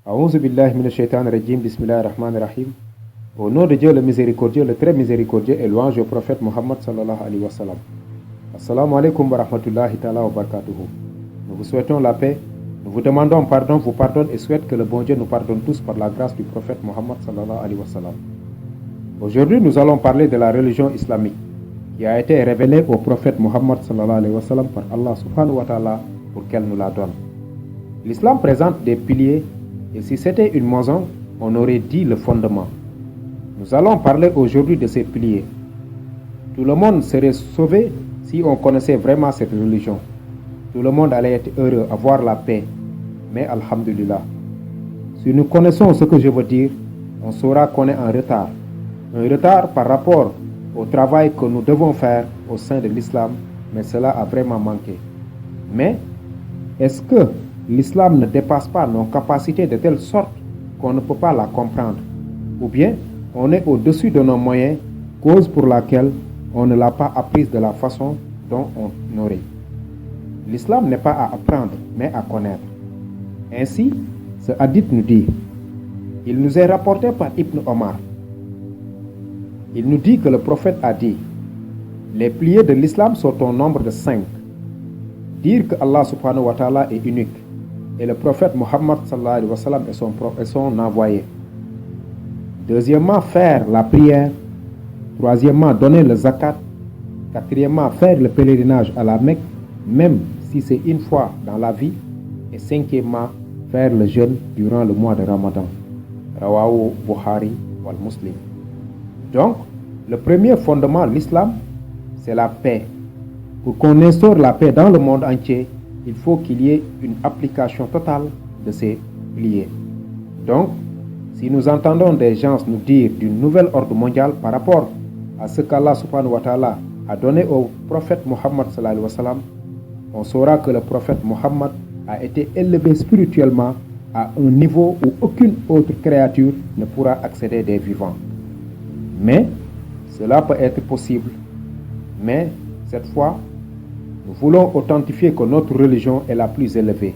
A'ouzou billahi minash shaitanir rajim, bismillahir rahmanir rahim. Au nom de Dieu le miséricordieux, le très miséricordieux, et louange au prophète Mohammed sallallahu alayhi wa sallam. Assalamu alaikum wa rahmatullahi ta'ala wa barakatuhu. Nous vous souhaitons la paix, nous vous demandons pardon, vous pardonne et souhaite que le bon Dieu nous pardonne tous par la grâce du prophète Mohammed sallallahu alayhi wa sallam. Aujourd'hui, nous allons parler de la religion islamique qui a été révélée au prophète Mohammed sallallahu alayhi wa sallam par Allah subhanahu wa ta'ala pour qu'elle nous la donne. L'islam présente des piliers et si c'était une maison, on aurait dit le fondement. Nous allons parler aujourd'hui de ces piliers. Tout le monde serait sauvé si on connaissait vraiment cette religion. Tout le monde allait être heureux, avoir la paix. Mais alhamdulillah, si nous connaissons ce que je veux dire, on saura qu'on est en retard. Un retard par rapport au travail que nous devons faire au sein de l'islam, mais cela a vraiment manqué. Mais, est-ce que l'islam ne dépasse pas nos capacités de telle sorte qu'on ne peut pas la comprendre? Ou bien, on est au-dessus de nos moyens, cause pour laquelle on ne l'a pas apprise de la façon dont on aurait. L'islam n'est pas à apprendre, mais à connaître. Ainsi, ce hadith nous dit, il nous est rapporté par Ibn Omar. Il nous dit que le prophète a dit, les piliers de l'islam sont au nombre de 5. Dire que Allah subhanahu wa ta'ala est unique et le prophète Mohammed sallallahu alayhi wa sallam est son envoyé. Deuxièmement, faire la prière. Troisièmement, donner le zakat. Quatrièmement, faire le pèlerinage à la Mecque, même si c'est une fois dans la vie. Et cinquièmement, faire le jeûne durant le mois de Ramadan. Rawahu Bukhari wal Muslim. Donc, le premier fondement de l'islam, c'est la paix. Pour qu'on instaure la paix dans le monde entier, il faut qu'il y ait une application totale de ces piliers. Donc, si nous entendons des gens nous dire d'une nouvelle ordre mondiale par rapport à ce qu'Allah subhanahu wa ta'ala a donné au prophète Mohammed sallallahu alayhi wa sallam, on saura que le prophète Mohammed a été élevé spirituellement à un niveau où aucune autre créature ne pourra accéder des vivants. Mais, cela peut être possible. Mais, cette fois, nous voulons authentifier que notre religion est la plus élevée,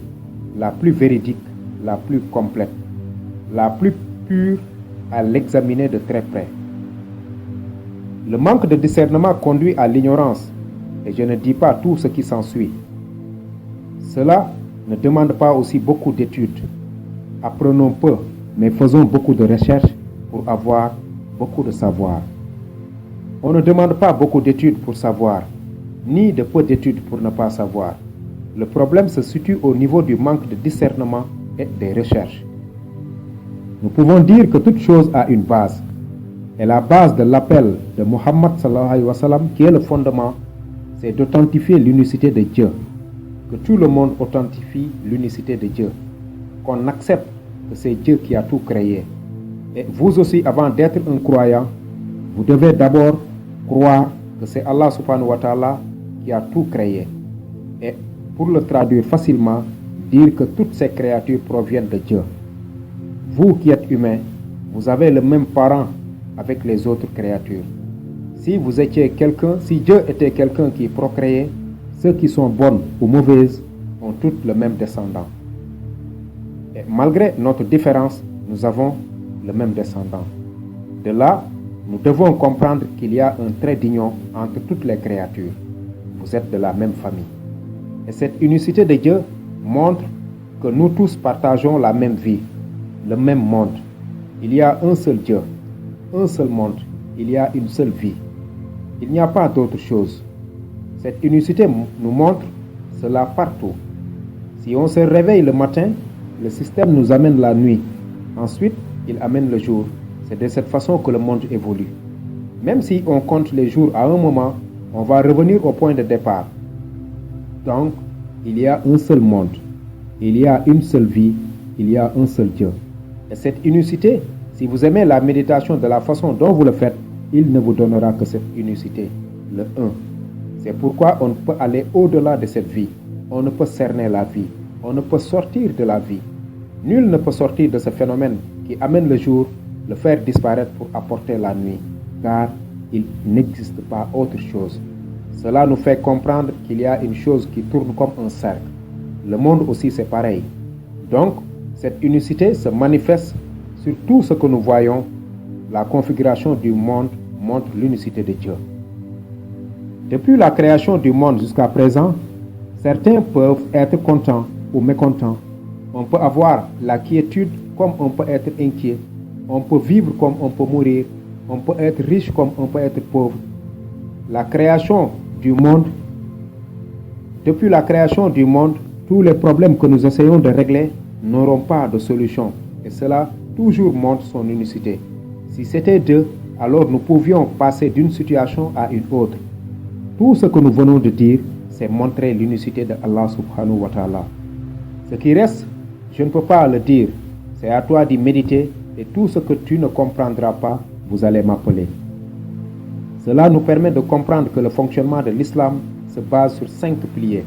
la plus véridique, la plus complète, la plus pure à l'examiner de très près. Le manque de discernement conduit à l'ignorance, et je ne dis pas tout ce qui s'ensuit. Cela ne demande pas aussi beaucoup d'études. Apprenons peu, mais faisons beaucoup de recherches pour avoir beaucoup de savoir. On ne demande pas beaucoup d'études pour savoir, ni de peu d'études pour ne pas savoir. Le problème se situe au niveau du manque de discernement et des recherches. Nous pouvons dire que toute chose a une base. Et la base de l'appel de Mohammed sallallahu alayhi wa sallam, qui est le fondement, c'est d'authentifier l'unicité de Dieu. Que tout le monde authentifie l'unicité de Dieu. Qu'on accepte que c'est Dieu qui a tout créé. Et vous aussi, avant d'être un croyant, vous devez d'abord croire que c'est Allah subhanahu wa ta'ala qui a tout créé. Et pour le traduire facilement, dire que toutes ces créatures proviennent de Dieu. Vous qui êtes humain, vous avez le même parent avec les autres créatures. Si vous étiez quelqu'un, si Dieu était quelqu'un qui procréait, ceux qui sont bonnes ou mauvaises ont toutes le même descendant. Et malgré notre différence, nous avons le même descendant. De là, nous devons comprendre qu'il y a un trait d'union entre toutes les créatures. Vous êtes de la même famille. Et cette unicité de Dieu montre que nous tous partageons la même vie, le même monde. Il y a un seul Dieu, un seul monde, il y a une seule vie. Il n'y a pas d'autre chose. Cette unicité nous montre cela partout. Si on se réveille le matin, le système nous amène la nuit. Ensuite, il amène le jour. C'est de cette façon que le monde évolue. Même si on compte les jours à un moment, on va revenir au point de départ. Donc, il y a un seul monde. Il y a une seule vie. Il y a un seul Dieu. Et cette unicité, si vous aimez la méditation de la façon dont vous le faites, il ne vous donnera que cette unicité, le un. C'est pourquoi on ne peut aller au-delà de cette vie. On ne peut cerner la vie. On ne peut sortir de la vie. Nul ne peut sortir de ce phénomène qui amène le jour, le faire disparaître pour apporter la nuit, car il n'existe pas autre chose. Cela nous fait comprendre qu'il y a une chose qui tourne comme un cercle. Le monde aussi c'est pareil. Donc, Cette unicité se manifeste sur tout ce que nous voyons. La configuration du monde montre l'unicité de Dieu. Depuis la création du monde jusqu'à présent, certains peuvent être contents ou mécontents. On peut avoir la quiétude comme on peut être inquiet. On peut vivre comme on peut mourir. On peut être riche comme on peut être pauvre. La création du monde, depuis la création du monde, tous les problèmes que nous essayons de régler n'auront pas de solution. Et cela toujours montre son unicité. Si c'était Dieu, alors nous pouvions passer d'une situation à une autre. Tout ce que nous venons de dire, c'est montrer l'unicité de Allah subhanahu wa ta'ala. Ce qui reste, je ne peux pas le dire. C'est à toi d'y méditer et tout ce que tu ne comprendras pas, vous allez m'appeler. Cela nous permet de comprendre que le fonctionnement de l'islam se base sur 5 piliers.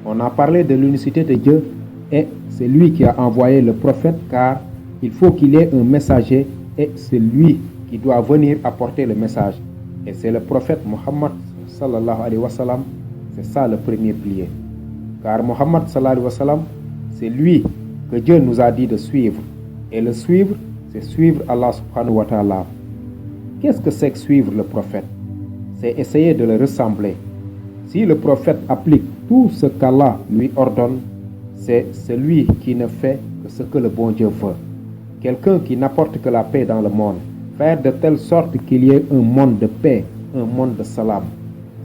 On a parlé de l'unicité de Dieu et c'est lui qui a envoyé le prophète car il faut qu'il y ait un messager et c'est lui qui doit venir apporter le message. Et c'est le prophète Muhammad sallallahu alayhi wa sallam, c'est ça le premier pilier. Car Muhammad sallallahu alayhi wa sallam, c'est lui que Dieu nous a dit de suivre. Et le suivre, c'est suivre Allah subhanahu wa ta'ala. Qu'est-ce que c'est que suivre le prophète? C'est essayer de le ressembler. Si le prophète applique tout ce qu'Allah lui ordonne, c'est celui qui ne fait que ce que le bon Dieu veut. Quelqu'un qui n'apporte que la paix dans le monde, faire de telle sorte qu'il y ait un monde de paix, un monde de salam.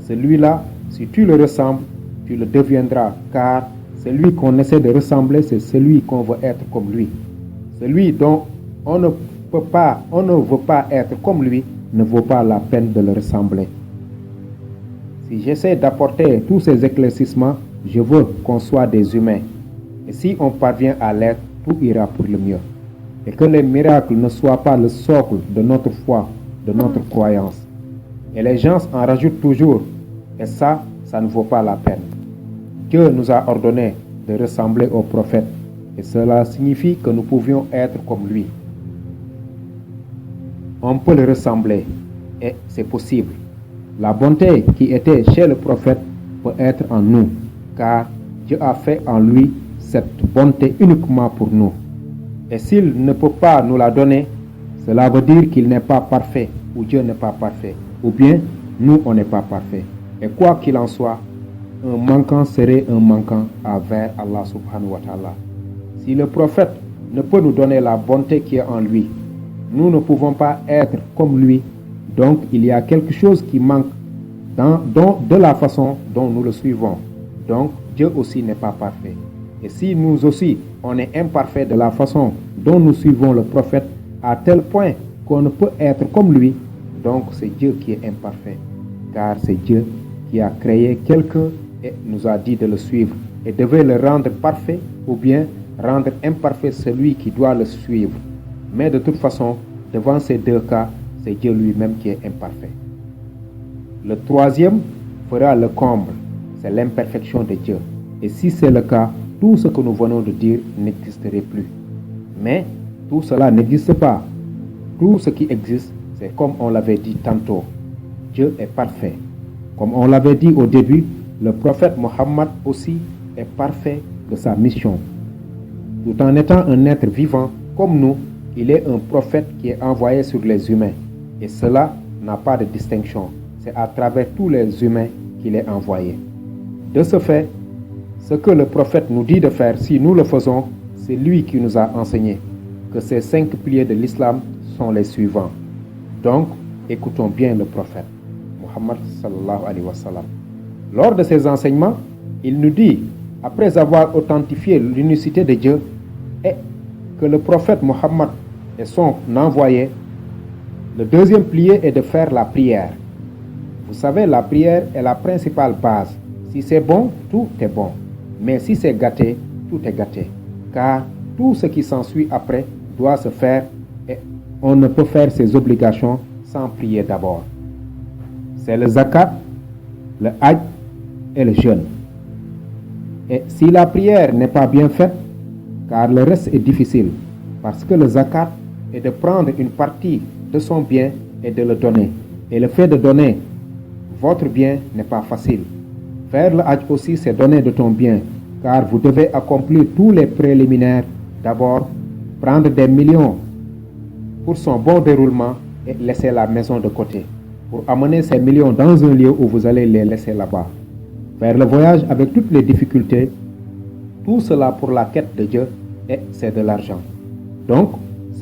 Celui-là, si tu le ressembles, tu le deviendras, car celui qu'on essaie de ressembler, c'est celui qu'on veut être comme lui. Celui dont on ne veut pas être comme lui, ne vaut pas la peine de le ressembler. Si j'essaie d'apporter tous ces éclaircissements, je veux qu'on soit des humains. Et si on parvient à l'être, tout ira pour le mieux. Et que les miracles ne soient pas le socle de notre foi, de notre croyance. Et les gens en rajoutent toujours. Et ça ne vaut pas la peine. Dieu nous a ordonné de ressembler au prophète. Et cela signifie que nous pouvions être comme lui. On peut le ressembler. Et c'est possible. La bonté qui était chez le prophète peut être en nous. Car Dieu a fait en lui cette bonté uniquement pour nous. Et s'il ne peut pas nous la donner, cela veut dire qu'il n'est pas parfait, ou Dieu n'est pas parfait, ou bien nous, on n'est pas parfait. Et quoi qu'il en soit, un manquant serait un manquant envers Allah subhanahu wa ta'ala. Si le prophète ne peut nous donner la bonté qui est en lui, nous ne pouvons pas être comme lui, donc il y a quelque chose qui manque de la façon dont nous le suivons. Donc Dieu aussi n'est pas parfait. Et si nous aussi, on est imparfait de la façon dont nous suivons le prophète, à tel point qu'on ne peut être comme lui, donc c'est Dieu qui est imparfait. Car c'est Dieu qui a créé quelqu'un et nous a dit de le suivre. Et devait le rendre parfait ou bien rendre imparfait celui qui doit le suivre. Mais de toute façon, devant ces deux cas, c'est Dieu lui-même qui est imparfait. Le troisième fera le comble, c'est l'imperfection de Dieu. Et si c'est le cas, tout ce que nous venons de dire n'existerait plus. Mais tout cela n'existe pas. Tout ce qui existe, c'est comme on l'avait dit tantôt. Dieu est parfait. Comme on l'avait dit au début, le prophète Mohammed aussi est parfait de sa mission. Tout en étant un être vivant comme nous, il est un prophète qui est envoyé sur les humains. Et cela n'a pas de distinction. C'est à travers tous les humains qu'il est envoyé. De ce fait, ce que le prophète nous dit de faire, si nous le faisons, c'est lui qui nous a enseigné que ces 5 piliers de l'islam sont les suivants. Donc, écoutons bien le prophète, Muhammad sallallahu alayhi wa sallam. Lors de ses enseignements, il nous dit, après avoir authentifié l'unicité de Dieu, et que le prophète Muhammad est son envoyé, le deuxième pilier est de faire la prière. Vous savez, la prière est la principale base. Si c'est bon, tout est bon. Mais si c'est gâté, tout est gâté. Car tout ce qui s'ensuit après doit se faire et on ne peut faire ses obligations sans prier d'abord. C'est le zakat, le hajj et le jeûne. Et si la prière n'est pas bien faite, car le reste est difficile, parce que le zakat est de prendre une partie de son bien et de le donner. Et le fait de donner votre bien n'est pas facile. Faire le hajj aussi, c'est donner de ton bien, car vous devez accomplir tous les préliminaires d'abord prendre des millions pour son bon déroulement et laisser la maison de côté, pour amener ces millions dans un lieu où vous allez les laisser là-bas. Faire le voyage avec toutes les difficultés, tout cela pour la quête de Dieu, et c'est de l'argent. Donc,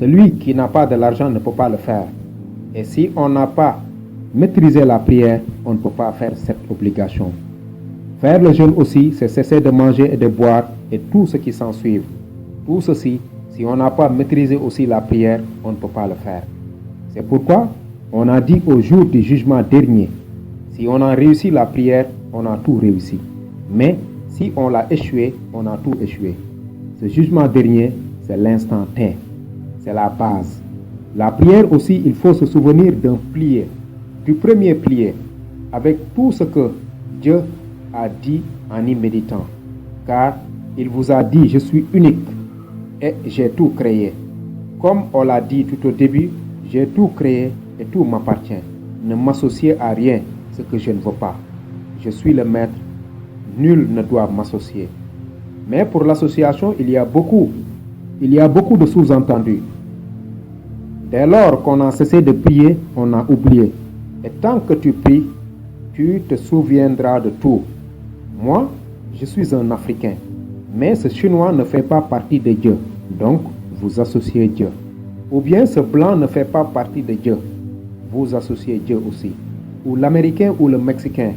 celui qui n'a pas de l'argent ne peut pas le faire. Et si on n'a pas maîtrisé la prière, on ne peut pas faire cette obligation. Faire le jeûne aussi, c'est cesser de manger et de boire et tout ce qui s'ensuit. Tout ceci, si on n'a pas maîtrisé aussi la prière, on ne peut pas le faire. C'est pourquoi on a dit au jour du jugement dernier, si on a réussi la prière, on a tout réussi. Mais si on l'a échoué, on a tout échoué. Ce jugement dernier, c'est l'instant T. C'est la base. La prière aussi, il faut se souvenir d'un plié, du premier plié, avec tout ce que Dieu a dit en y méditant. Car il vous a dit, je suis unique et j'ai tout créé. Comme on l'a dit tout au début, j'ai tout créé et tout m'appartient. Ne m'associez à rien, ce que je ne veux pas. Je suis le maître, nul ne doit m'associer. Mais pour l'association, il y a beaucoup de sous-entendus. Dès lors qu'on a cessé de prier, on a oublié. Et tant que tu pries, tu te souviendras de tout. Moi, je suis un Africain, mais ce Chinois ne fait pas partie de Dieu, donc vous associez Dieu. Ou bien ce Blanc ne fait pas partie de Dieu, vous associez Dieu aussi. Ou l'Américain ou le Mexicain,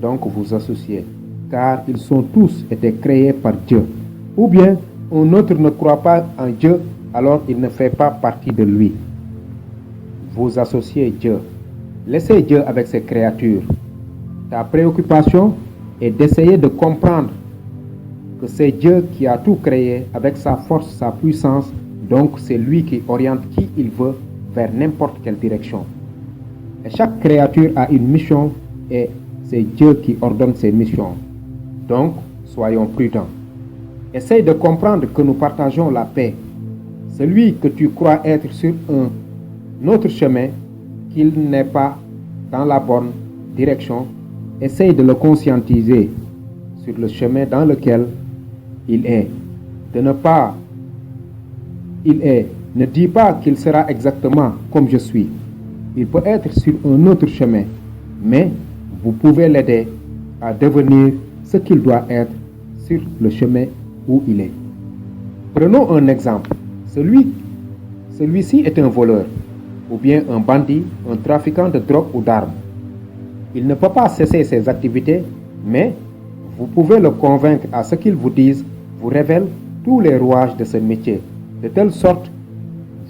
donc vous associez, car ils sont tous été créés par Dieu. Ou bien un autre ne croit pas en Dieu, alors il ne fait pas partie de lui. Vous associez Dieu. Laissez Dieu avec ses créatures. Ta préoccupation est d'essayer de comprendre que c'est Dieu qui a tout créé avec sa force, sa puissance, donc c'est lui qui oriente qui il veut vers n'importe quelle direction. Et chaque créature a une mission et c'est Dieu qui ordonne ses missions. Donc, soyons prudents. Essaye de comprendre que nous partageons la paix. Celui que tu crois être sur un autre chemin, qu'il n'est pas dans la bonne direction, essaye de le conscientiser sur le chemin dans lequel il est. Ne dis pas qu'il sera exactement comme je suis. Il peut être sur un autre chemin, mais vous pouvez l'aider à devenir ce qu'il doit être sur le chemin où il est. Prenons un exemple. Celui-ci est un voleur, ou bien un bandit, un trafiquant de drogue ou d'armes. Il ne peut pas cesser ses activités, mais vous pouvez le convaincre à ce qu'il vous dise, vous révèle tous les rouages de ce métier, de telle sorte,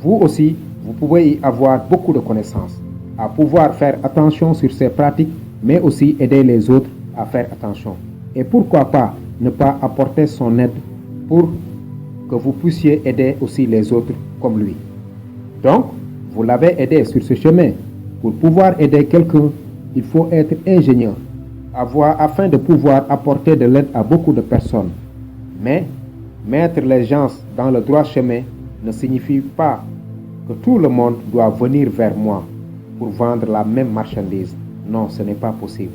vous aussi, vous pouvez y avoir beaucoup de connaissances, à pouvoir faire attention sur ses pratiques, mais aussi aider les autres à faire attention. Et pourquoi pas ne pas apporter son aide pour que vous puissiez aider aussi les autres comme lui. Donc, vous l'avez aidé sur ce chemin. Pour pouvoir aider quelqu'un, il faut être ingénieur, afin de pouvoir apporter de l'aide à beaucoup de personnes. Mais mettre les gens dans le droit chemin ne signifie pas que tout le monde doit venir vers moi pour vendre la même marchandise. Non, ce n'est pas possible.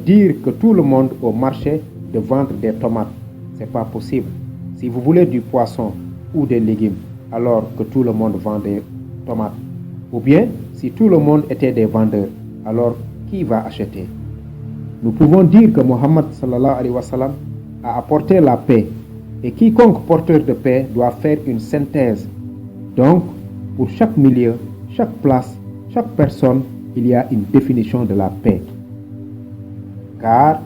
Dire que tout le monde au marché de vendre des tomates, ce n'est pas possible. Si vous voulez du poisson ou des légumes, alors que tout le monde vend des tomates. Ou bien, si tout le monde était des vendeurs, alors qui va acheter? Nous pouvons dire que Mohammed sallallahu alayhi wa sallam a apporté la paix. Et quiconque porteur de paix doit faire une synthèse. Donc, pour chaque milieu, chaque place, chaque personne, il y a une définition de la paix. Car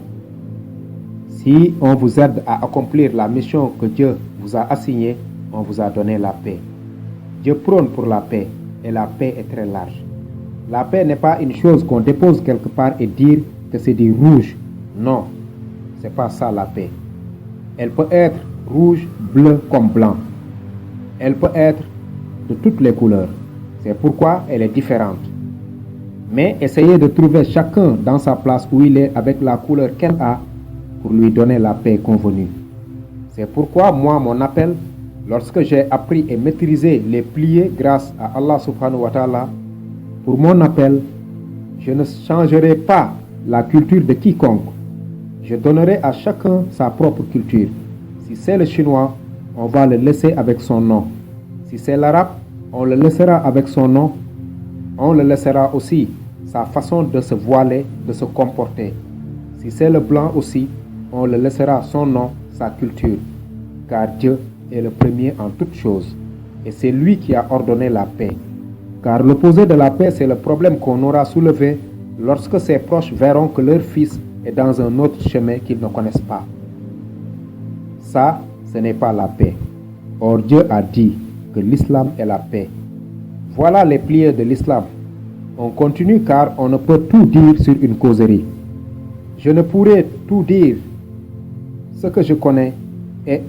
si on vous aide à accomplir la mission que Dieu vous a assignée, on vous a donné la paix. Dieu prône pour la paix et la paix est très large. La paix n'est pas une chose qu'on dépose quelque part et dire que c'est du rouge. Non, c'est pas ça la paix. Elle peut être rouge, bleu comme blanc. Elle peut être de toutes les couleurs. C'est pourquoi elle est différente. Mais essayez de trouver chacun dans sa place où il est avec la couleur qu'elle a pour lui donner la paix convenue. C'est pourquoi moi, mon appel, lorsque j'ai appris et maîtrisé les pliés grâce à Allah subhanahu wa ta'ala, pour mon appel, je ne changerai pas la culture de quiconque. Je donnerai à chacun sa propre culture. Si c'est le chinois, on va le laisser avec son nom. Si c'est l'arabe, on le laissera avec son nom. On le laissera aussi sa façon de se voiler, de se comporter. Si c'est le blanc aussi, on le laissera son nom, sa culture. Car Dieu est le premier en toutes choses. Et c'est lui qui a ordonné la paix. Car l'opposé de la paix, c'est le problème qu'on aura soulevé lorsque ses proches verront que leur fils est dans un autre chemin qu'ils ne connaissent pas. Ça, ce n'est pas la paix. Or, Dieu a dit que l'islam est la paix. Voilà les piliers de l'islam. On continue car on ne peut tout dire sur une causerie. Je ne pourrais tout dire. Ce que je connais est,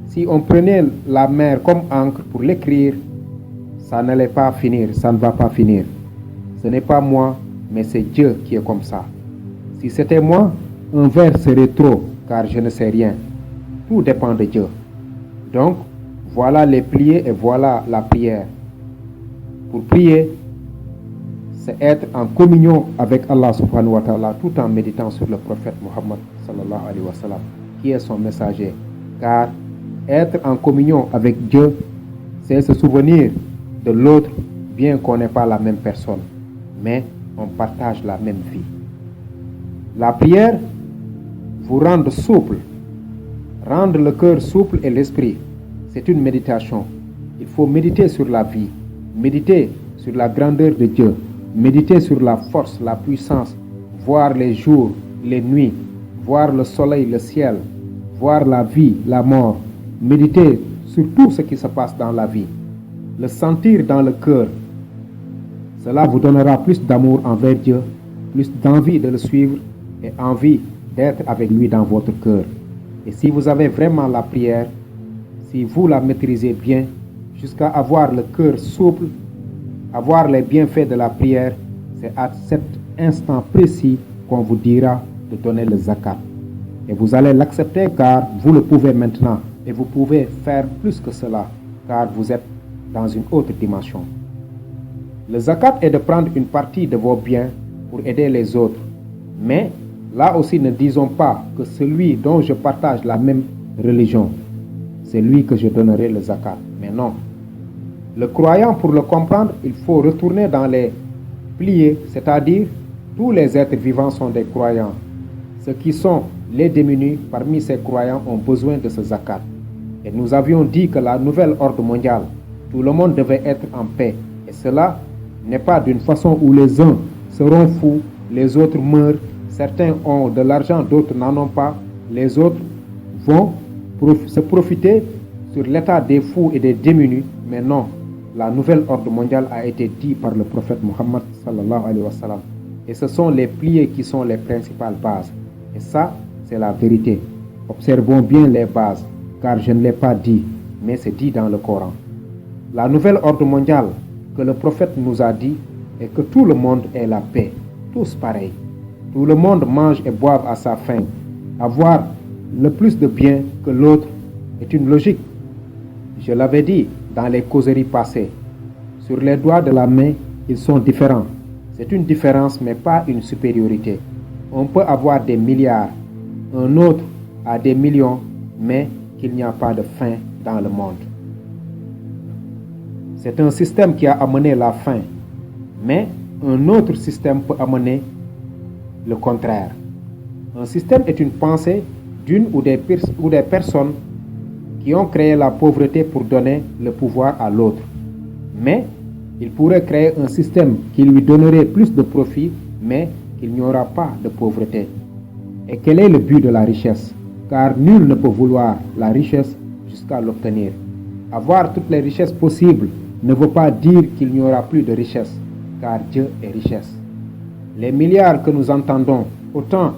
si on prenait la mer comme encre pour l'écrire, ça n'allait pas finir, ça ne va pas finir. Ce n'est pas moi, mais c'est Dieu qui est comme ça. Si c'était moi, un vers serait trop, car je ne sais rien. Tout dépend de Dieu. Donc, voilà les piliers et voilà la prière. Pour prier, c'est être en communion avec Allah subhanahu wa ta'ala tout en méditant sur le prophète Muhammad sallallahu alayhi wa sallam, qui est son messager. Car être en communion avec Dieu, c'est se souvenir de l'autre, bien qu'on n'est pas la même personne, mais on partage la même vie. La prière vous rend souple. Rendre le cœur souple et l'esprit, c'est une méditation. Il faut méditer sur la vie, méditer sur la grandeur de Dieu, méditer sur la force, la puissance, voir les jours, les nuits, voir le soleil, le ciel, voir la vie, la mort, méditer sur tout ce qui se passe dans la vie, le sentir dans le cœur. Cela vous donnera plus d'amour envers Dieu, plus d'envie de le suivre et envie d'être avec lui dans votre cœur. Et si vous avez vraiment la prière, si vous la maîtrisez bien, jusqu'à avoir le cœur souple, avoir les bienfaits de la prière, c'est à cet instant précis qu'on vous dira de donner le zakat. Et vous allez l'accepter car vous le pouvez maintenant. Et vous pouvez faire plus que cela car vous êtes dans une autre dimension. Le zakat est de prendre une partie de vos biens pour aider les autres. Mais là aussi, ne disons pas que celui dont je partage la même religion, c'est lui que je donnerai le zakat. Mais non. Le croyant, pour le comprendre, il faut retourner dans les piliers, c'est-à-dire tous les êtres vivants sont des croyants. Ceux qui sont les démunis parmi ces croyants ont besoin de ce zakat. Et nous avions dit que la nouvelle ordre mondiale, tout le monde devait être en paix. Et cela n'est pas d'une façon où les uns seront fous, les autres meurent, certains ont de l'argent, d'autres n'en ont pas, les autres vont se profiter sur l'état des fous et des démunis. Mais non, la nouvelle ordre mondiale a été dit par le prophète Muhammad sallallahu alayhi wa sallam. Et ce sont les piliers qui sont les principales bases. Et ça, c'est la vérité. Observons bien les bases, car je ne l'ai pas dit, mais c'est dit dans le Coran. La nouvelle ordre mondiale que le prophète nous a dit est que tout le monde ait la paix, tous pareils. Tout le monde mange et boive à sa faim. Avoir le plus de bien que l'autre est une logique. Je l'avais dit dans les causeries passées. Sur les doigts de la main, ils sont différents. C'est une différence, mais pas une supériorité. On peut avoir des milliards, un autre a des millions, mais qu'il n'y a pas de faim dans le monde. C'est un système qui a amené la faim, mais un autre système peut amener le contraire. Un système est une pensée d'une ou des personnes qui ont créé la pauvreté pour donner le pouvoir à l'autre. Mais il pourrait créer un système qui lui donnerait plus de profit, mais qu'il n'y aura pas de pauvreté. Et quel est le but de la richesse? Car nul ne peut vouloir la richesse jusqu'à l'obtenir. Avoir toutes les richesses possibles ne veut pas dire qu'il n'y aura plus de richesse, car Dieu est richesse. Les milliards que nous entendons, autant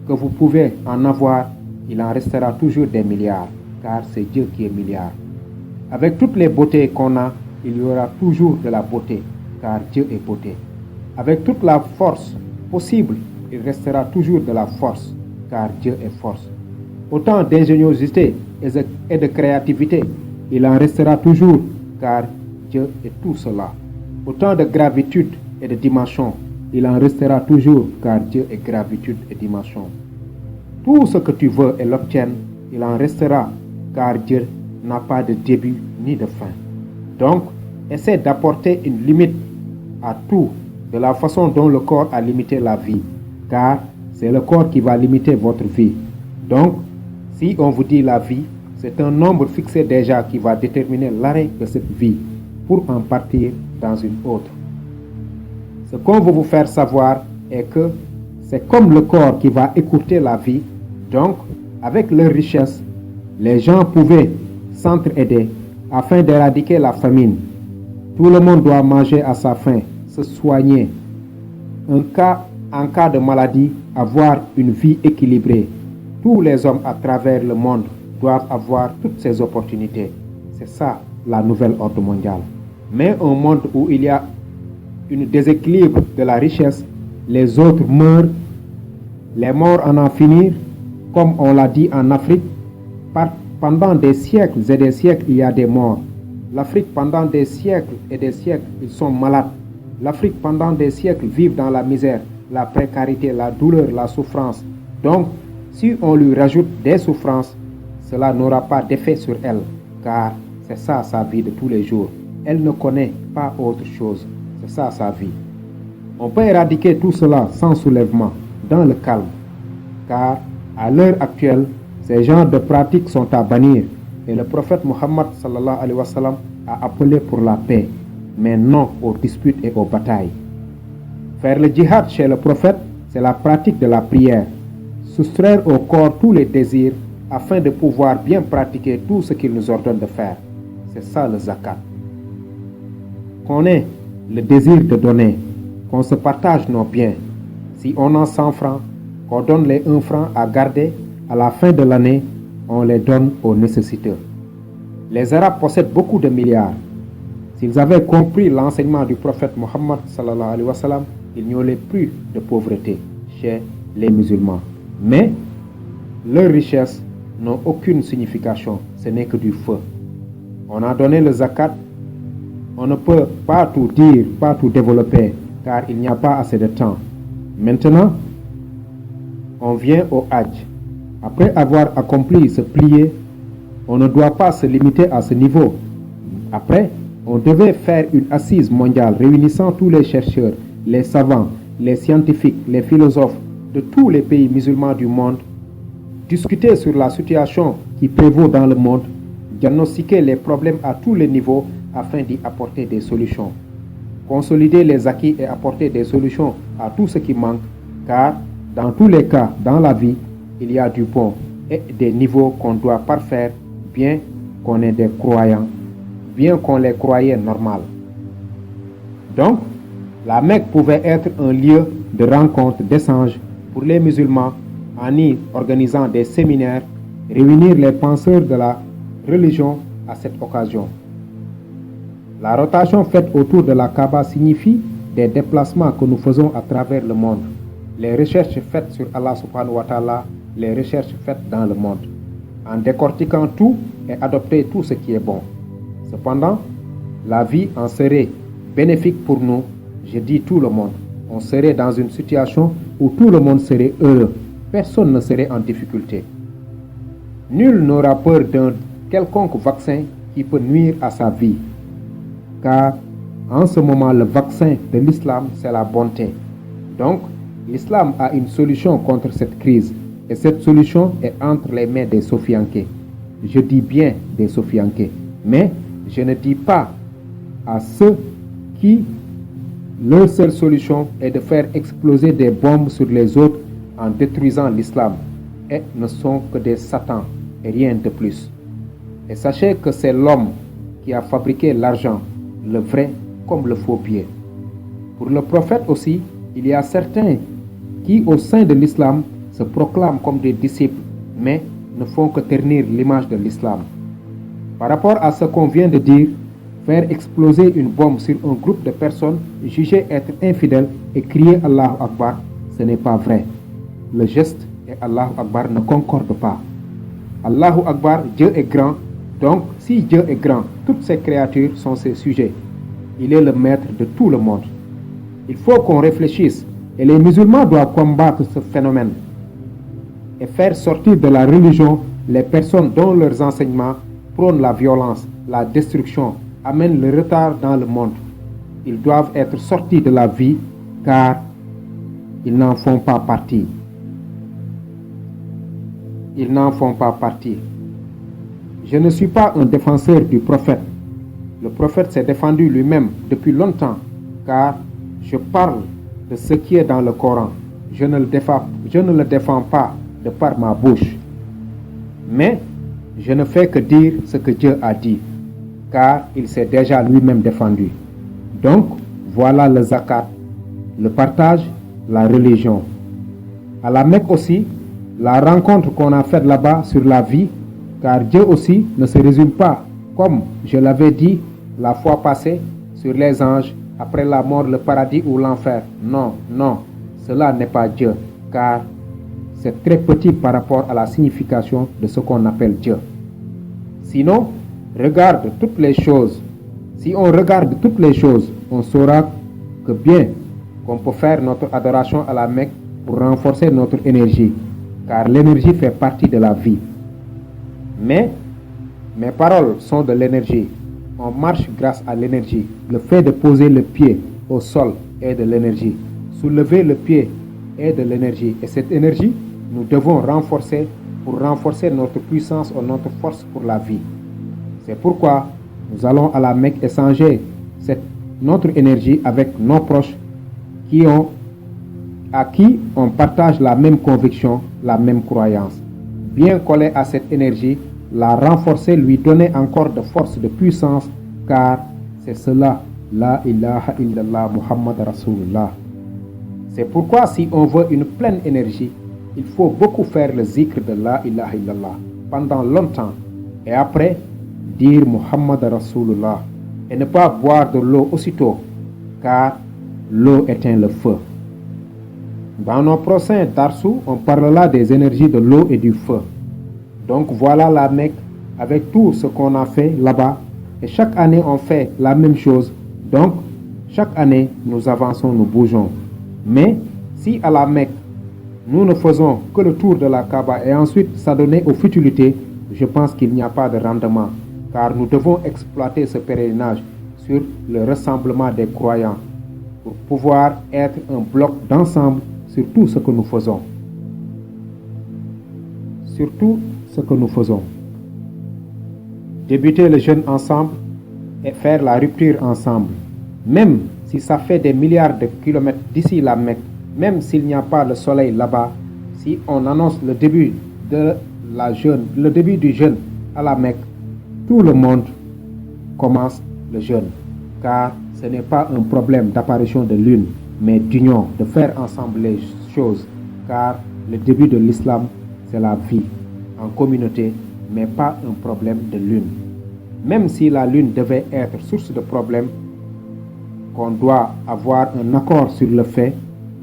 que vous pouvez en avoir, il en restera toujours des milliards, car c'est Dieu qui est milliard. Avec toutes les beautés qu'on a, il y aura toujours de la beauté, car Dieu est beauté. Avec toute la force possible, il restera toujours de la force, car Dieu est force. Autant d'ingéniosité et de créativité, il en restera toujours, car Dieu est tout cela. Autant de gravitude et de dimension, il en restera toujours, car Dieu est gravitude et dimension. Tout ce que tu veux et l'obtiens, il en restera, car Dieu n'a pas de début ni de fin. Donc, essaie d'apporter une limite à tout, de la façon dont le corps a limité la vie, car c'est le corps qui va limiter votre vie. Donc, si on vous dit la vie, c'est un nombre fixé déjà qui va déterminer l'arrêt de cette vie pour en partir dans une autre. Ce qu'on veut vous faire savoir est que c'est comme le corps qui va écourter la vie. Donc, avec leur richesse, les gens pouvaient s'entraider afin d'éradiquer la famine. Tout le monde doit manger à sa faim, se soigner. En cas de maladie, avoir une vie équilibrée. Tous les hommes à travers le monde doivent avoir toutes ces opportunités. C'est ça la nouvelle ordre mondiale. Mais un monde où il y a un déséquilibre de la richesse, les autres meurent, les morts en finir, comme on l'a dit en Afrique, pendant des siècles et des siècles, il y a des morts. L'Afrique, pendant des siècles et des siècles, ils sont malades. L'Afrique, pendant des siècles, vit dans la misère, la précarité, la douleur, la souffrance. Donc, si on lui rajoute des souffrances, cela n'aura pas d'effet sur elle, car c'est ça sa vie de tous les jours. Elle ne connaît pas autre chose. C'est ça sa vie. On peut éradiquer tout cela sans soulèvement, dans le calme, car à l'heure actuelle, ces genres de pratiques sont à bannir et le prophète Mohammed sallallahu alayhi wa sallam a appelé pour la paix, mais non aux disputes et aux batailles. Faire le djihad chez le prophète, c'est la pratique de la prière. Soustraire au corps tous les désirs afin de pouvoir bien pratiquer tout ce qu'il nous ordonne de faire. C'est ça le zakat. Qu'on ait le désir de donner, qu'on se partage nos biens. Si on a 100 francs, qu'on donne les 1 franc à garder, à la fin de l'année, on les donne aux nécessiteux. Les Arabes possèdent beaucoup de milliards. S'ils avaient compris l'enseignement du prophète Mohammed sallallahu alayhi wa sallam, il n'y aurait plus de pauvreté chez les musulmans. Mais leurs richesses n'ont aucune signification, ce n'est que du feu. On a donné le zakat, on ne peut pas tout dire, pas tout développer, car il n'y a pas assez de temps. Maintenant, on vient au Hajj. Après avoir accompli ce plié, on ne doit pas se limiter à ce niveau. Après, on devait faire une assise mondiale réunissant tous les chercheurs, les savants, les scientifiques, les philosophes de tous les pays musulmans du monde, discuter sur la situation qui prévaut dans le monde, diagnostiquer les problèmes à tous les niveaux afin d'y apporter des solutions. Consolider les acquis et apporter des solutions à tout ce qui manque, car dans tous les cas, dans la vie, il y a du bon et des niveaux qu'on doit parfaire, bien qu'on ait des croyants, bien qu'on les croyait normales. Donc, la Mecque pouvait être un lieu de rencontre, d'échange pour les musulmans en y organisant des séminaires, réunir les penseurs de la religion à cette occasion. La rotation faite autour de la Kaaba signifie des déplacements que nous faisons à travers le monde. Les recherches faites sur Allah subhanahu wa ta'ala, les recherches faites dans le monde, en décortiquant tout et adopter tout ce qui est bon. Cependant, la vie en serait bénéfique pour nous, je dis tout le monde. On serait dans une situation où tout le monde serait heureux, personne ne serait en difficulté. Nul n'aura peur d'un quelconque vaccin qui peut nuire à sa vie, car en ce moment le vaccin de l'islam c'est la bonté. Donc, l'islam a une solution contre cette crise. Et cette solution est entre les mains des Sofiankés. Je dis bien des Sofiankés. Mais je ne dis pas à ceux qui, leur seule solution est de faire exploser des bombes sur les autres en détruisant l'islam. Et ne sont que des satans et rien de plus. Et sachez que c'est l'homme qui a fabriqué l'argent, le vrai comme le faux billet. Pour le prophète aussi, il y a certains qui, au sein de l'islam, se proclament comme des disciples, mais ne font que ternir l'image de l'islam. Par rapport à ce qu'on vient de dire, faire exploser une bombe sur un groupe de personnes jugées être infidèles et crier Allahu Akbar, ce n'est pas vrai. Le geste et Allahu Akbar ne concordent pas. Allahu Akbar, Dieu est grand, donc si Dieu est grand, toutes ces créatures sont ses sujets. Il est le maître de tout le monde. Il faut qu'on réfléchisse et les musulmans doivent combattre ce phénomène et faire sortir de la religion les personnes dont leurs enseignements prônent la violence, la destruction, amènent le retard dans le monde. Ils doivent être sortis de la vie car ils n'en font pas partie. Ils n'en font pas partie. Je ne suis pas un défenseur du prophète. Le prophète s'est défendu lui-même depuis longtemps car je parle de ce qui est dans le Coran. Je ne le défends pas de par ma bouche. Mais je ne fais que dire ce que Dieu a dit car il s'est déjà lui-même défendu. Donc, voilà le zakat, le partage, la religion. À la Mecque aussi, la rencontre qu'on a faite là-bas sur la vie, car Dieu aussi ne se résume pas, comme je l'avais dit la fois passée, sur les anges, après la mort, le paradis ou l'enfer. Non, non, cela n'est pas Dieu, car c'est très petit par rapport à la signification de ce qu'on appelle Dieu. Sinon, regarde toutes les choses. Si on regarde toutes les choses, on saura que bien qu'on peut faire notre adoration à la Mecque pour renforcer notre énergie, car l'énergie fait partie de la vie. Mais mes paroles sont de l'énergie. On marche grâce à l'énergie. Le fait de poser le pied au sol est de l'énergie. Soulever le pied est de l'énergie. Et cette énergie, nous devons renforcer pour renforcer notre puissance ou notre force pour la vie. C'est pourquoi nous allons à la Mecque échanger notre énergie avec nos proches à qui on partage la même conviction, la même croyance. Bien coller à cette énergie, la renforcer, lui donner encore de force, de puissance, car c'est cela, la ilaha illallah Muhammad Rasulullah. C'est pourquoi si on veut une pleine énergie, il faut beaucoup faire le zikr de la ilaha illallah pendant longtemps et après dire Muhammad Rasulullah et ne pas boire de l'eau aussitôt, car l'eau éteint le feu. Dans nos prochains Darsou, on parlera des énergies de l'eau et du feu. Donc voilà la Mecque avec tout ce qu'on a fait là-bas. Et chaque année, on fait la même chose. Donc, chaque année, nous avançons, nous bougeons. Mais si à la Mecque, nous ne faisons que le tour de la Kaaba et ensuite s'adonner aux futilités, je pense qu'il n'y a pas de rendement. Car nous devons exploiter ce pèlerinage sur le rassemblement des croyants pour pouvoir être un bloc d'ensemble sur tout ce que nous faisons. Sur tout ce que nous faisons. Débuter le jeûne ensemble et faire la rupture ensemble. Même si ça fait des milliards de kilomètres d'ici la Mecque, même s'il n'y a pas le soleil là-bas, si on annonce le début du jeûne à la Mecque, tout le monde commence le jeûne. Car ce n'est pas un problème d'apparition de lune, mais d'union, de faire ensemble les choses. Car le début de l'islam, c'est la vie en communauté, mais pas un problème de lune. Même si la lune devait être source de problème, qu'on doit avoir un accord sur le fait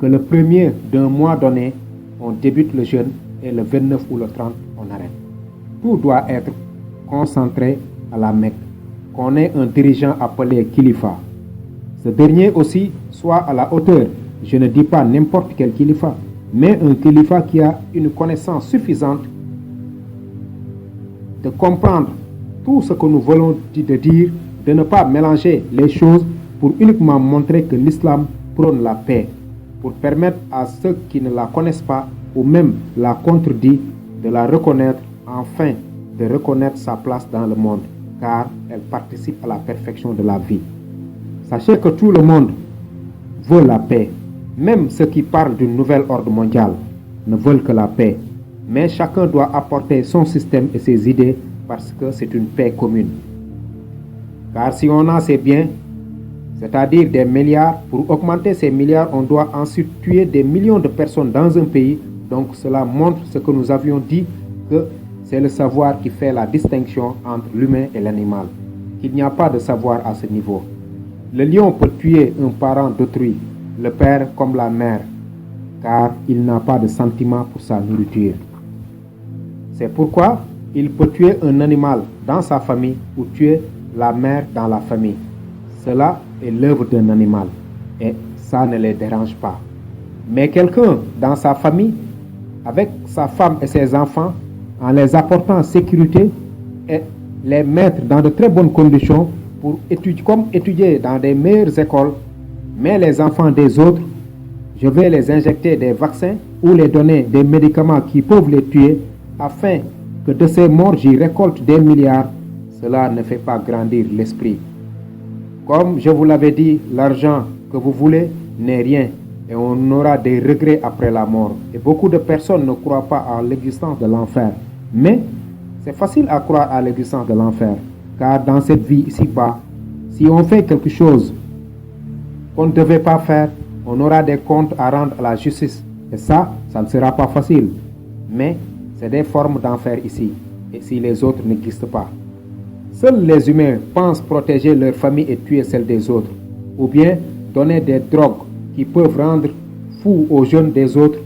que le premier d'un mois donné, on débute le jeûne et le 29 ou le 30, on arrête. Tout doit être concentré à la Mecque, qu'on ait un dirigeant appelé Khalifa. Ce dernier aussi soit à la hauteur. Je ne dis pas n'importe quel Khalifa, mais un Khalifa qui a une connaissance suffisante de comprendre tout ce que nous voulons dire, de ne pas mélanger les choses pour uniquement montrer que l'islam prône la paix, pour permettre à ceux qui ne la connaissent pas ou même la contredit de la reconnaître, enfin de reconnaître sa place dans le monde, car elle participe à la perfection de la vie. Sachez que tout le monde veut la paix. Même ceux qui parlent d'une nouvelle ordre mondiale ne veulent que la paix. Mais chacun doit apporter son système et ses idées parce que c'est une paix commune. Car si on a ces biens, c'est-à-dire des milliards, pour augmenter ces milliards, on doit ensuite tuer des millions de personnes dans un pays. Donc cela montre ce que nous avions dit, que c'est le savoir qui fait la distinction entre l'humain et l'animal. Il n'y a pas de savoir à ce niveau. Le lion peut tuer un parent d'autrui, le père comme la mère, car il n'a pas de sentiment pour sa nourriture. C'est pourquoi il peut tuer un animal dans sa famille ou tuer la mère dans la famille. Cela est l'œuvre d'un animal et ça ne les dérange pas. Mais quelqu'un dans sa famille, avec sa femme et ses enfants, en les apportant sécurité et les mettre dans de très bonnes conditions pour étudier dans des meilleures écoles, mais les enfants des autres, je vais les injecter des vaccins ou les donner des médicaments qui peuvent les tuer afin que de ces morts j'y récolte des milliards. Cela ne fait pas grandir l'esprit. Comme je vous l'avais dit, l'argent que vous voulez n'est rien et on aura des regrets après la mort. Et beaucoup de personnes ne croient pas à l'existence de l'enfer. Mais c'est facile à croire à l'existence de l'enfer, car dans cette vie ici-bas, si on fait quelque chose qu'on ne devait pas faire, on aura des comptes à rendre à la justice. Et ça ne sera pas facile. Mais c'est des formes d'enfer ici, et si les autres n'existent pas. Seuls les humains pensent protéger leur famille et tuer celle des autres, ou bien donner des drogues qui peuvent rendre fou aux jeunes des autres,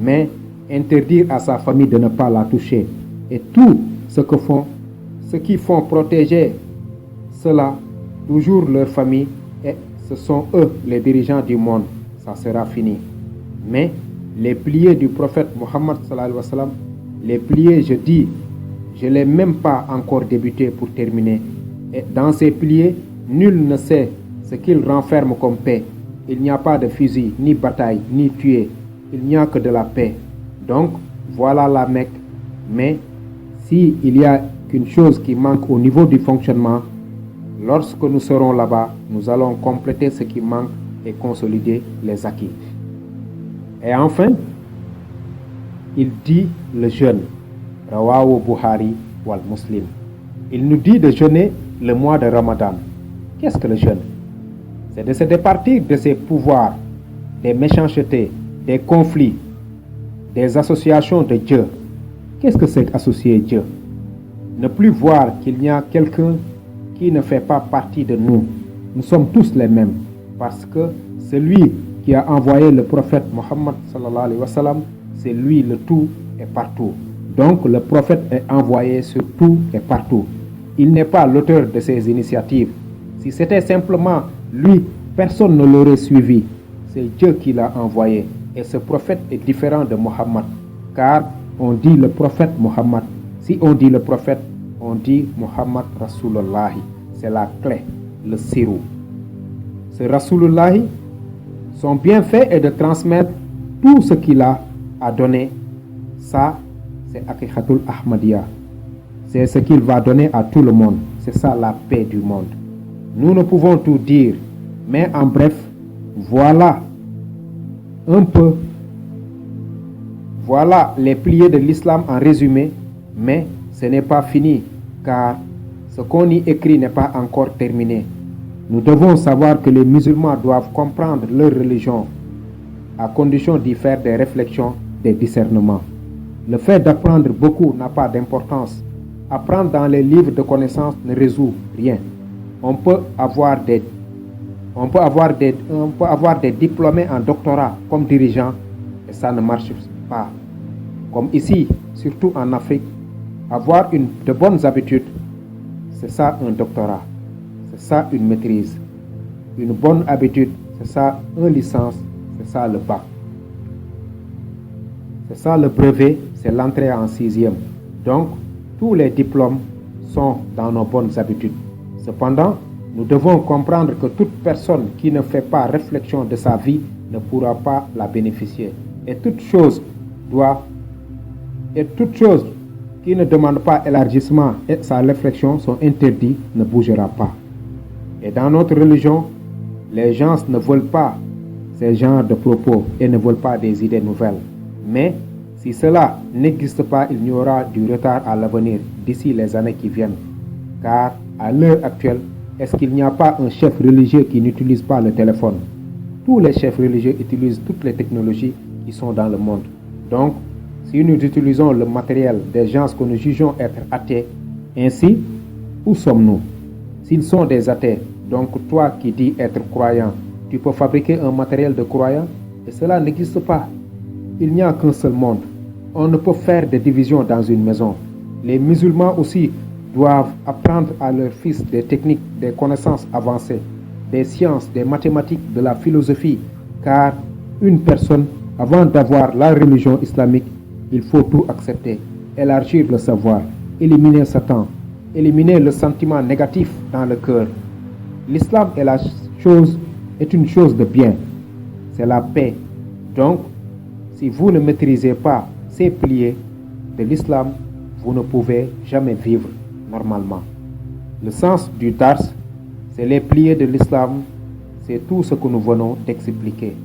mais interdire à sa famille de ne pas la toucher. Et tout ce qui font protéger cela, toujours leur famille, et ce sont eux les dirigeants du monde. Ça sera fini. Mais les pliés du prophète Mohammed sallallahu alayhi wa sallam, les pliés, je dis, je ne l'ai même pas encore débuté pour terminer. Et dans ces pliés, nul ne sait ce qu'il renferme comme paix. Il n'y a pas de fusil, ni bataille, ni tuer. Il n'y a que de la paix. Donc, voilà la Mecque. Mais, s'il y a qu'une chose qui manque au niveau du fonctionnement, lorsque nous serons là-bas, nous allons compléter ce qui manque et consolider les acquis. Et enfin, il dit le jeûne. Rawahu Buhari wal Muslim. Il nous dit de jeûner le mois de Ramadan. Qu'est-ce que le jeûne? C'est de se départir de ses pouvoirs, des méchancetés, des conflits, des associations de Dieu. Qu'est-ce que c'est associer Dieu? Ne plus voir qu'il y a quelqu'un qui ne fait pas partie de nous. Nous sommes tous les mêmes, parce que celui qui a envoyé le prophète Mohammed sallallahu alayhi wa sallam, c'est lui le tout et partout. Donc le prophète est envoyé sur tout et partout. Il n'est pas l'auteur de ces initiatives. Si c'était simplement lui, personne ne l'aurait suivi. C'est Dieu qui l'a envoyé. Et ce prophète est différent de Mohammed. Car on dit le prophète Mohammed. Si on dit le prophète, on dit Mohammed Rasulullahi. C'est la clé, le sirou. Ce Rasulullahi, son bienfait est de transmettre tout ce qu'il a donné. Ça, c'est Aqiqatul Ahmadiyya. C'est ce qu'il va donner à tout le monde. C'est ça la paix du monde. Nous ne pouvons tout dire, mais en bref, voilà un peu, voilà les piliers de l'islam en résumé, mais ce n'est pas fini, car ce qu'on y écrit n'est pas encore terminé. Nous devons savoir que les musulmans doivent comprendre leur religion, à condition d'y faire des réflexions, des discernements. Le fait d'apprendre beaucoup n'a pas d'importance. Apprendre dans les livres de connaissances ne résout rien. On peut avoir des diplômés en doctorat comme dirigeants et ça ne marche pas. Comme ici, surtout en Afrique, avoir de bonnes habitudes, c'est ça un doctorat, c'est ça une maîtrise. Une bonne habitude, c'est ça une licence, c'est ça le bac. C'est ça le brevet, c'est l'entrée en 6e. Donc, tous les diplômes sont dans nos bonnes habitudes. Cependant, nous devons comprendre que toute personne qui ne fait pas réflexion de sa vie ne pourra pas la bénéficier. Et toute chose qui ne demande pas élargissement et sa réflexion sont interdites, ne bougera pas. Et dans notre religion, les gens ne veulent pas ces genres de propos et ne veulent pas des idées nouvelles. Mais si cela n'existe pas, il y aura du retard à l'avenir d'ici les années qui viennent. Car à l'heure actuelle, est-ce qu'il n'y a pas un chef religieux qui n'utilise pas le téléphone? Tous les chefs religieux utilisent toutes les technologies qui sont dans le monde. Donc, si nous utilisons le matériel des gens que nous jugeons être athées, ainsi, où sommes-nous? S'ils sont des athées, donc toi qui dis être croyant, tu peux fabriquer un matériel de croyant et cela n'existe pas. Il n'y a qu'un seul monde. On ne peut faire des divisions dans une maison. Les musulmans aussi doivent apprendre à leurs fils des techniques, des connaissances avancées, des sciences, des mathématiques, de la philosophie. Car une personne, avant d'avoir la religion islamique, il faut tout accepter, élargir le savoir, éliminer Satan éliminer le sentiment négatif dans le cœur. L'islam est une chose de bien. C'est la paix. Donc, si vous ne maîtrisez pas ces piliers de l'islam, vous ne pouvez jamais vivre normalement. Le sens du dars, c'est les piliers de l'islam, c'est tout ce que nous venons d'expliquer.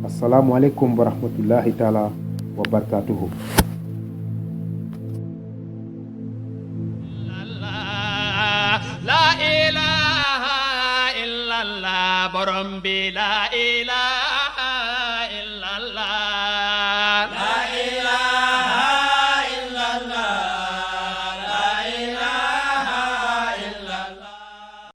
Assalamu alaikum wa rahmatullahi ta'ala wa barakatuhu. La ilaha illallah borom bi la ilaha